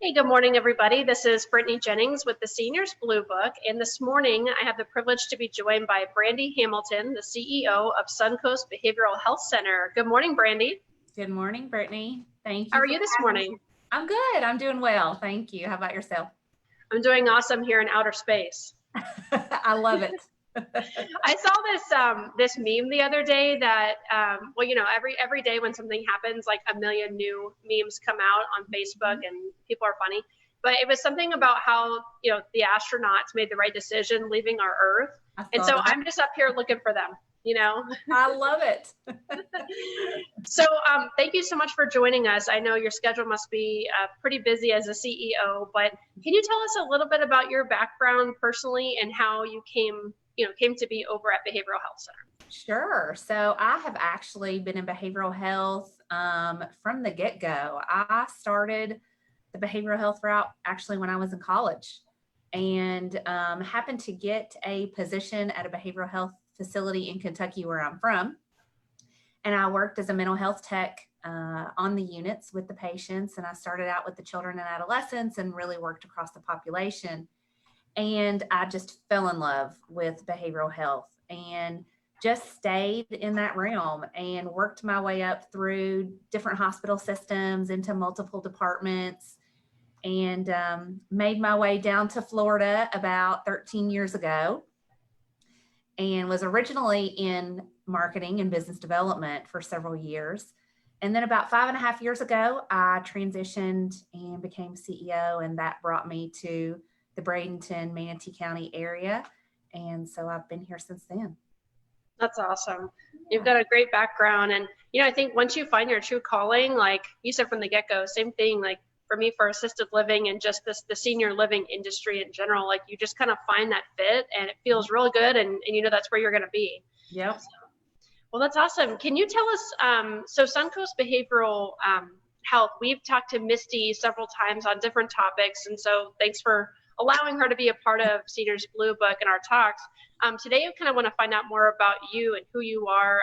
Hey, good morning, everybody. This is Brittany Jennings with the Seniors Blue Book, and this morning I have the privilege to be joined by Brandy Hamilton, the CEO of Suncoast Behavioral Health Center. Good morning, Brandy. Good morning, Brittany. Thank you. How are you this morning? I'm good. I'm doing well. Thank you. How about yourself? I'm doing awesome here in outer space. I love it. I saw this meme the other day that every day when something happens, like a million new memes come out on Facebook and people are funny. But it was something about how the astronauts made the right decision leaving our Earth, and so I'm just up here looking for them. I love it. So thank you so much for joining us. I know your schedule must be pretty busy as a CEO, but can you tell us a little bit about your background personally and how you came to be over at Behavioral Health Center? Sure. So I have actually been in behavioral health from the get-go. I started the behavioral health route actually when I was in college, and happened to get a position at a behavioral health facility in Kentucky where I'm from. And I worked as a mental health tech on the units with the patients. And I started out with the children and adolescents and really worked across the population. And I just fell in love with behavioral health and just stayed in that realm and worked my way up through different hospital systems into multiple departments, and made my way down to Florida about 13 years ago, and was originally in marketing and business development for several years. And then about 5.5 years ago, I transitioned and became CEO, and that brought me to the Bradenton, Manatee County area. And so I've been here since then. That's awesome. You've got a great background. And, I think once you find your true calling, like you said from the get-go, same thing, like for me for assisted living and just the senior living industry in general, like you just kind of find that fit and it feels real good. And that's where you're going to be. Yeah. Well, that's awesome. Can you tell us, so Suncoast Behavioral Health, we've talked to Misty several times on different topics. And so thanks for allowing her to be a part of Seniors Blue Book in our talks. Today, I kind of want to find out more about you and who you are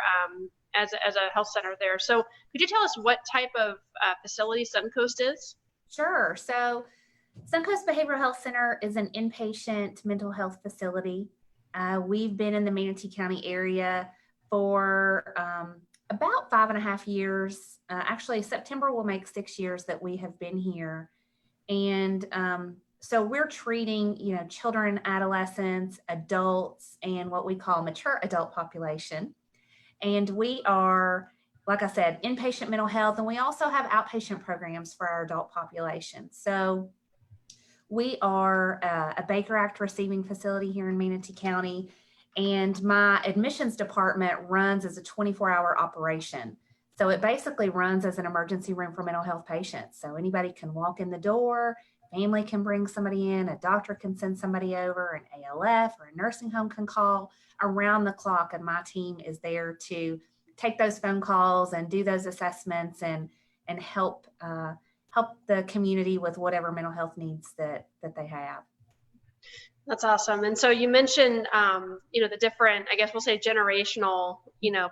as a health center there. So could you tell us what type of facility Suncoast is? Sure. So Suncoast Behavioral Health Center is an inpatient mental health facility. We've been in the Manatee County area for about 5.5 years. Actually, September will make 6 years that we have been here. And so we're treating, children, adolescents, adults, and what we call mature adult population. And we are, like I said, inpatient mental health, and we also have outpatient programs for our adult population. So we are a Baker Act receiving facility here in Manatee County, and my admissions department runs as a 24-hour operation. So it basically runs as an emergency room for mental health patients. So anybody can walk in the door, family can bring somebody in, a doctor can send somebody over, an ALF or a nursing home can call around the clock, and my team is there to take those phone calls and do those assessments and help the community with whatever mental health needs that they have. That's awesome. And so you mentioned, the different, I guess we'll say generational,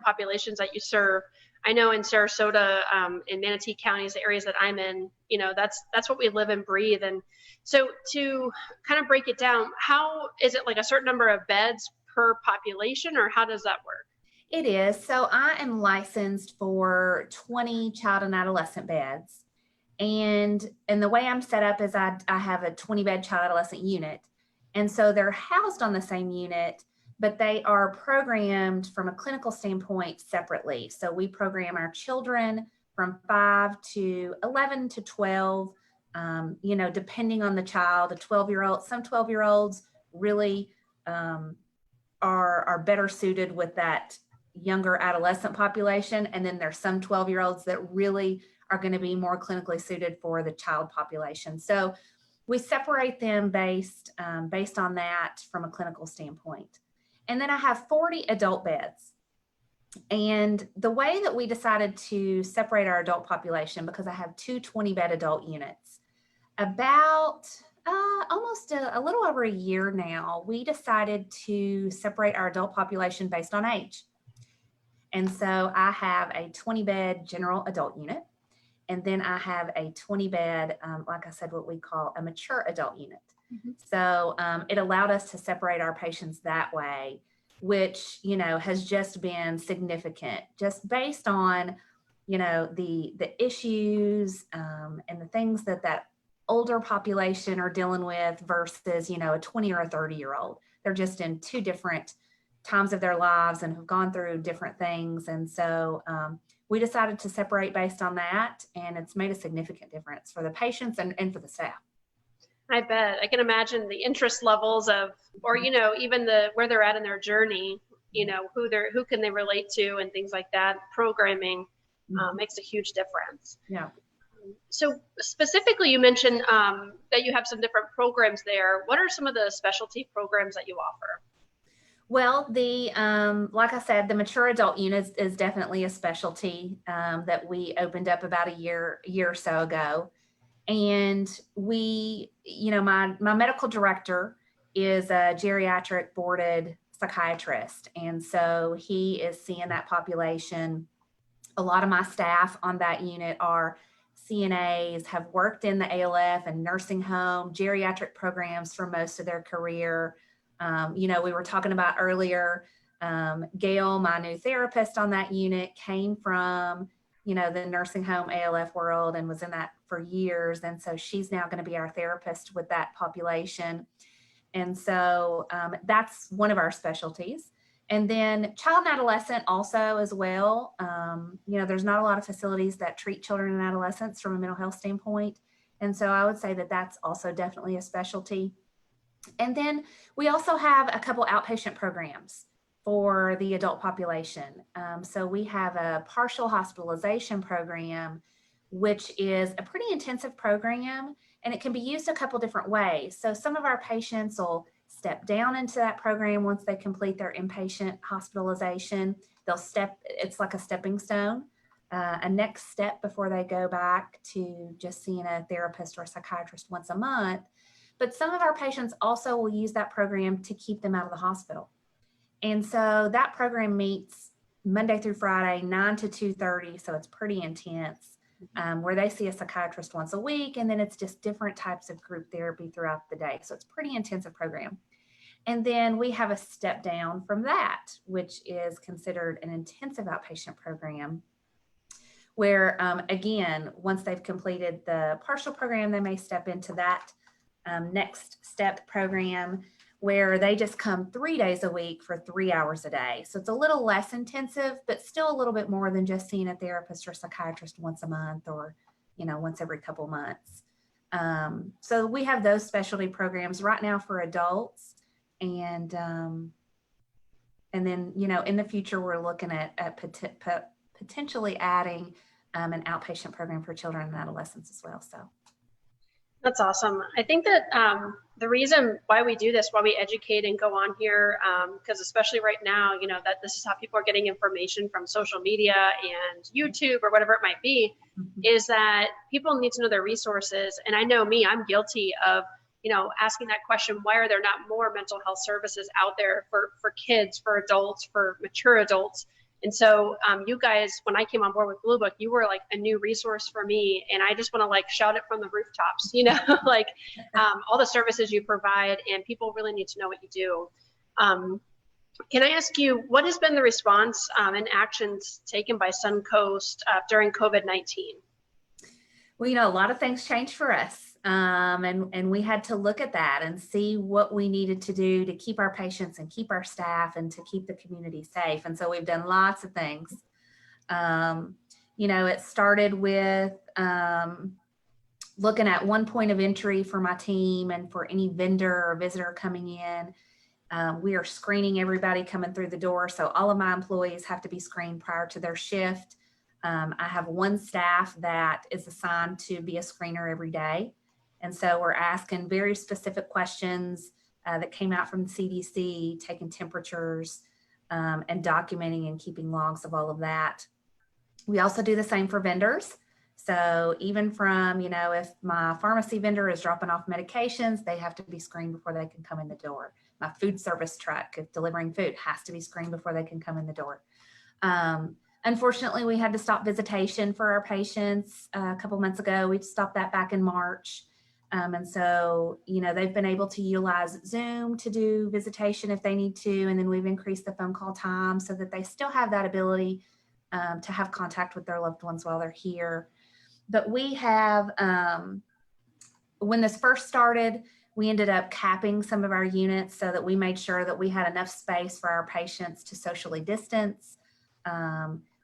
populations that you serve. I know in Sarasota, in Manatee counties, the areas that I'm in, that's what we live and breathe. And so to kind of break it down, how is it like a certain number of beds per population, or how does that work? It is. So I am licensed for 20 child and adolescent beds. And the way I'm set up is I have a 20-bed child adolescent unit. And so they're housed on the same unit, but they are programmed from a clinical standpoint separately. So we program our children from 5 to 11 to 12, depending on the child. A 12-year-old, some 12-year-olds really are better suited with that younger adolescent population. And then there's some 12-year-olds that really are going to be more clinically suited for the child population. So we separate them based on that from a clinical standpoint. And then I have 40 adult beds. And the way that we decided to separate our adult population, because I have two 20-bed adult units, about almost a little over a year now, we decided to separate our adult population based on age. And so I have a 20-bed general adult unit. And then I have a 20-bed, like I said, what we call a mature adult unit. So it allowed us to separate our patients that way, which, has just been significant, just based on, the issues and the things that older population are dealing with versus, a 20 or a 30-year-old. They're just in two different times of their lives and have gone through different things. And so we decided to separate based on that, and it's made a significant difference for the patients and for the staff. I bet. I can imagine the interest levels of, or, even where they're at in their journey, who can they relate to and things like that. Programming makes a huge difference. Yeah. So specifically, you mentioned that you have some different programs there. What are some of the specialty programs that you offer? Well, like I said, the mature adult unit is definitely a specialty that we opened up about a year or so ago. And we, my medical director is a geriatric boarded psychiatrist. And so he is seeing that population. A lot of my staff on that unit are CNAs, have worked in the ALF and nursing home, geriatric programs for most of their career. We were talking about earlier, Gail, my new therapist on that unit, came from, the nursing home ALF world and was in that for years. And so she's now going to be our therapist with that population. And so that's one of our specialties. And then child and adolescent also as well. There's not a lot of facilities that treat children and adolescents from a mental health standpoint. And so I would say that that's also definitely a specialty. And then we also have a couple outpatient programs for the adult population. So we have a partial hospitalization program, which is a pretty intensive program, and it can be used a couple different ways. So some of our patients will step down into that program once they complete their inpatient hospitalization. It's like a stepping stone, a next step before they go back to just seeing a therapist or a psychiatrist once a month. But some of our patients also will use that program to keep them out of the hospital. And so that program meets Monday through Friday, 9 to 2:30. So it's pretty intense, where they see a psychiatrist once a week. And then it's just different types of group therapy throughout the day. So it's a pretty intensive program. And then we have a step down from that, which is considered an intensive outpatient program, where, again, once they've completed the partial program, they may step into that next step program, where they just come 3 days a week for 3 hours a day. So it's a little less intensive, but still a little bit more than just seeing a therapist or psychiatrist once a month or, once every couple months. So we have those specialty programs right now for adults. And then, in the future, we're looking at potentially adding an outpatient program for children and adolescents as well. So. That's awesome. I think that the reason why we do this, why we educate and go on here, because especially right now, that this is how people are getting information from social media and YouTube or whatever it might be, is that people need to know their resources. And I know me, I'm guilty of, asking that question, why are there not more mental health services out there for kids, for adults, for mature adults? And so you guys, when I came on board with Blue Book, you were like a new resource for me. And I just want to shout it from the rooftops, all the services you provide, and people really need to know what you do. Can I ask you, what has been the response and actions taken by Suncoast during COVID-19? Well, a lot of things changed for us. And we had to look at that and see what we needed to do to keep our patients and keep our staff and to keep the community safe. And so we've done lots of things. It started with looking at one point of entry for my team and for any vendor or visitor coming in. We are screening everybody coming through the door. So all of my employees have to be screened prior to their shift. I have one staff that is assigned to be a screener every day. And so we're asking very specific questions that came out from the CDC, taking temperatures and documenting and keeping logs of all of that. We also do the same for vendors. So even from, if my pharmacy vendor is dropping off medications, they have to be screened before they can come in the door. My food service truck, if delivering food, has to be screened before they can come in the door. Unfortunately, we had to stop visitation for our patients a couple months ago. We stopped that back in March. And so, they've been able to utilize Zoom to do visitation if they need to. And then we've increased the phone call time so that they still have that ability to have contact with their loved ones while they're here. But we have, when this first started, we ended up capping some of our units so that we made sure that we had enough space for our patients to socially distance.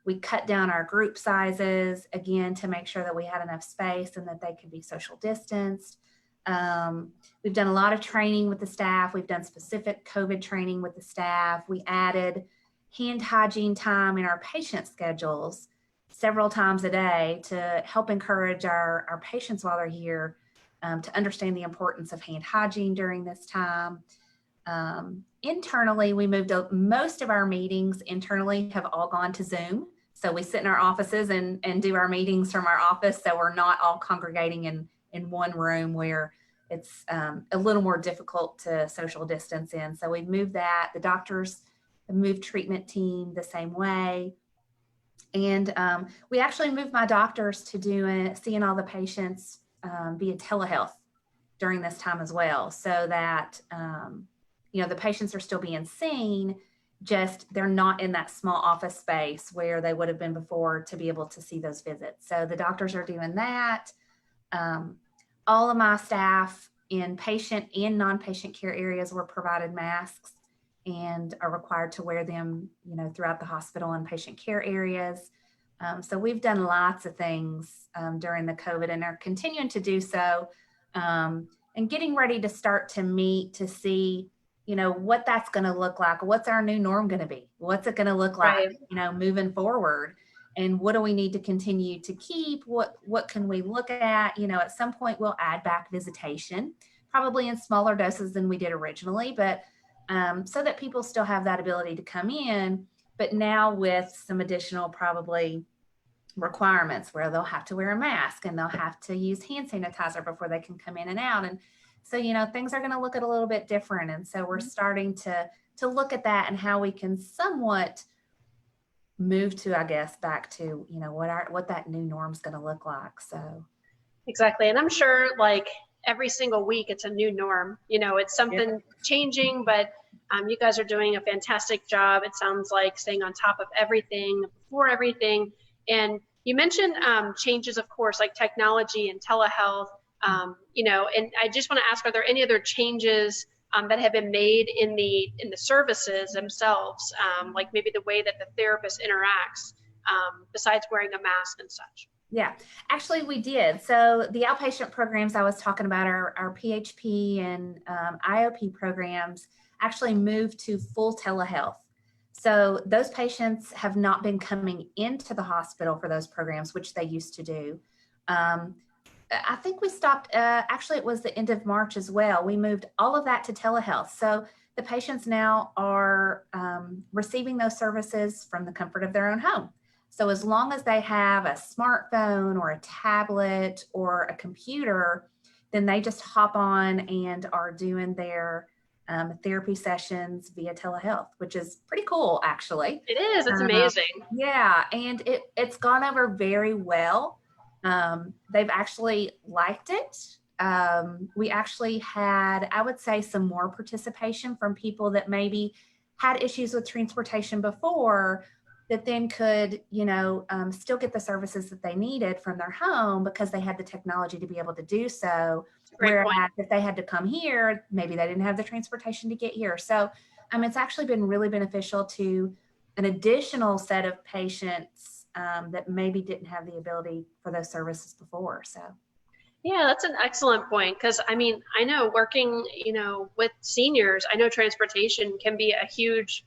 We cut down our group sizes, again, to make sure that we had enough space and that they could be social distanced. We've done a lot of training with the staff. We've done specific COVID training with the staff. We added hand hygiene time in our patient schedules several times a day to help encourage our patients while they're here to understand the importance of hand hygiene during this time. Internally, we moved most of our meetings internally have all gone to Zoom. So we sit in our offices and do our meetings from our office. So we're not all congregating in one room where it's a little more difficult to social distance in. So we've moved that. The doctors have moved treatment team the same way. And we actually moved my doctors to seeing all the patients via telehealth during this time as well, so that the patients are still being seen, just they're not in that small office space where they would have been before to be able to see those visits. So the doctors are doing that. All of my staff in patient and non-patient care areas were provided masks and are required to wear them, throughout the hospital and patient care areas. So we've done lots of things during the COVID and are continuing to do so, and getting ready to start to meet to see, what that's going to look like. What's our new norm going to be? What's it going to look like, moving forward? And what do we need to continue to keep? What can we look at? At some point we'll add back visitation, probably in smaller doses than we did originally, but so that people still have that ability to come in, but now with some additional probably requirements where they'll have to wear a mask and they'll have to use hand sanitizer before they can come in and out. And so, things are going to look at a little bit different. And so we're starting to look at that and how we can somewhat move to, I guess, back to, what that new norm is going to look like. So. Exactly. And I'm sure like every single week it's a new norm, it's something changing, but you guys are doing a fantastic job. It sounds like staying on top of everything before everything. And you mentioned changes, of course, like technology and telehealth, and I just want to ask, are there any other changes that have been made in the services themselves, like maybe the way that the therapist interacts, besides wearing a mask and such? Yeah, actually we did. So the outpatient programs I was talking about, our PHP and IOP programs actually moved to full telehealth. So those patients have not been coming into the hospital for those programs, which they used to do. I think we stopped, actually it was the end of March as well. We moved all of that to telehealth. So the patients now are receiving those services from the comfort of their own home. So as long as they have a smartphone or a tablet or a computer, then they just hop on and are doing their therapy sessions via telehealth, which is pretty cool, actually. It is. It's amazing. Yeah, and it's gone over very well. They've actually liked it. We actually had, I would say, some more participation from people that maybe had issues with transportation before, that then could, still get the services that they needed from their home because they had the technology to be able to do so. Whereas if they had to come here, maybe they didn't have the transportation to get here. So, it's actually been really beneficial to an additional set of patients that maybe didn't have the ability for those services before. So. Yeah, that's an excellent point, because I know working, with seniors, I know transportation can be a huge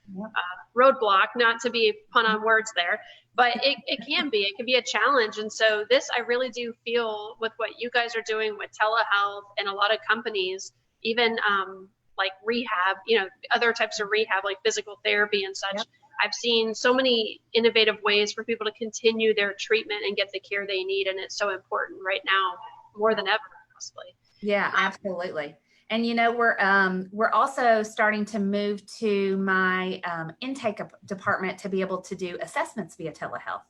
roadblock, not to be pun on words there, but it can be a challenge. And so this, I really do feel with what you guys are doing with telehealth and a lot of companies, even like rehab, other types of rehab, like physical therapy and such. Yep. I've seen so many innovative ways for people to continue their treatment and get the care they need. And it's so important right now, more than ever, possibly. Yeah, absolutely. And we're also starting to move to my intake department to be able to do assessments via telehealth.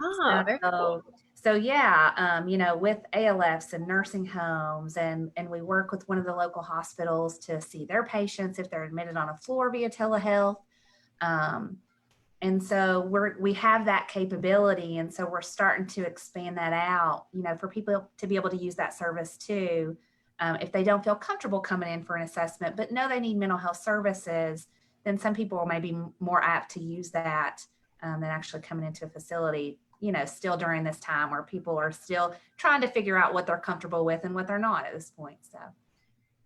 Oh, very cool. So yeah, with ALFs and nursing homes, and we work with one of the local hospitals to see their patients if they're admitted on a floor via telehealth. And so we have that capability, and so we're starting to expand that out, for people to be able to use that service too. If they don't feel comfortable coming in for an assessment, but know they need mental health services, then some people may be more apt to use that than actually coming into a facility, still during this time where people are still trying to figure out what they're comfortable with and what they're not at this point. So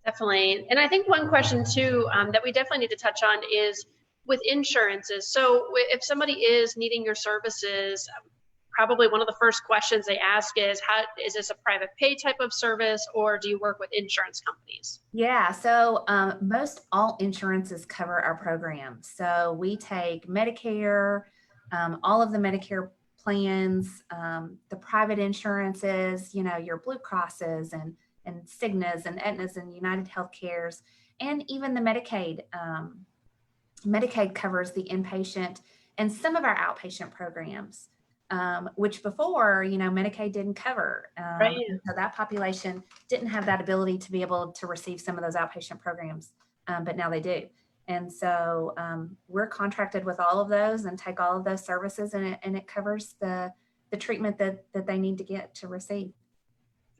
definitely. And I think one question too, that we definitely need to touch on is with insurances. So if somebody is needing your services, probably one of the first questions they ask is, is this a private pay type of service, or do you work with insurance companies? Yeah, so most all insurances cover our program. So we take Medicare, all of the Medicare plans, the private insurances, your Blue Crosses and Cignas and Aetnas and United Healthcares, and even the Medicaid. Medicaid covers the inpatient and some of our outpatient programs, which before, Medicaid didn't cover. Right. So that population didn't have that ability to be able to receive some of those outpatient programs, but now they do. And so we're contracted with all of those and take all of those services, and it covers the treatment that they need to get to receive.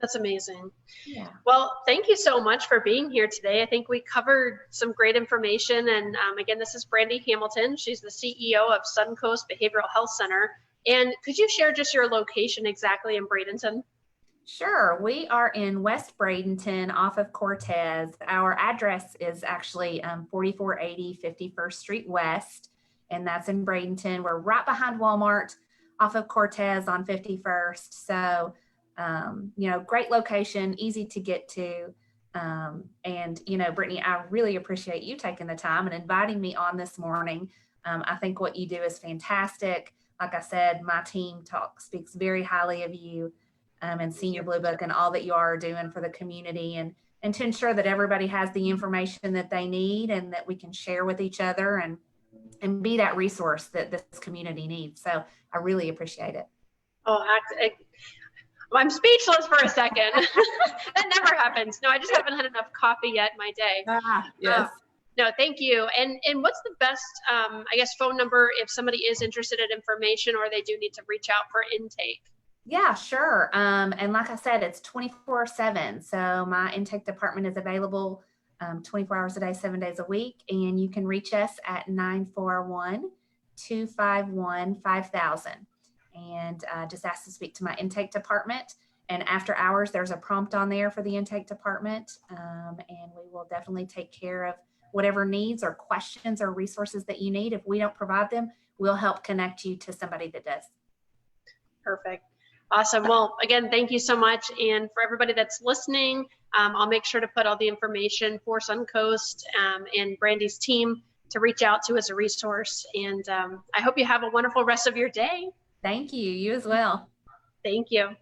That's amazing. Yeah. Well, thank you so much for being here today. I think we covered some great information. And again, this is Brandy Hamilton. She's the CEO of Suncoast Behavioral Health Center. And could you share just your location exactly in Bradenton? Sure. We are in West Bradenton off of Cortez. Our address is actually 4480 51st Street West, and that's in Bradenton. We're right behind Walmart off of Cortez on 51st. So great location, easy to get to. And, Brittany, I really appreciate you taking the time and inviting me on this morning. I think what you do is fantastic. Like I said, my team speaks very highly of you and Senior Blue Book and all that you are doing for the community, and to ensure that everybody has the information that they need and that we can share with each other and be that resource that this community needs. So I really appreciate it. Oh, I'm speechless for a second. That never happens. No, I just haven't had enough coffee yet in my day. Yes. No, thank you. And what's the best, phone number if somebody is interested in information or they do need to reach out for intake? Yeah, sure. And like I said, it's 24/7. So my intake department is available 24 hours a day, 7 days a week. And you can reach us at 941-251-5000. And just ask to speak to my intake department. And after hours, there's a prompt on there for the intake department. And we will definitely take care of whatever needs or questions or resources that you need. If we don't provide them, we'll help connect you to somebody that does. Perfect. Awesome. Well, again, thank you so much. And for everybody that's listening, I'll make sure to put all the information for Suncoast and Brandy's team to reach out to as a resource. And I hope you have a wonderful rest of your day. Thank you. You as well. Thank you.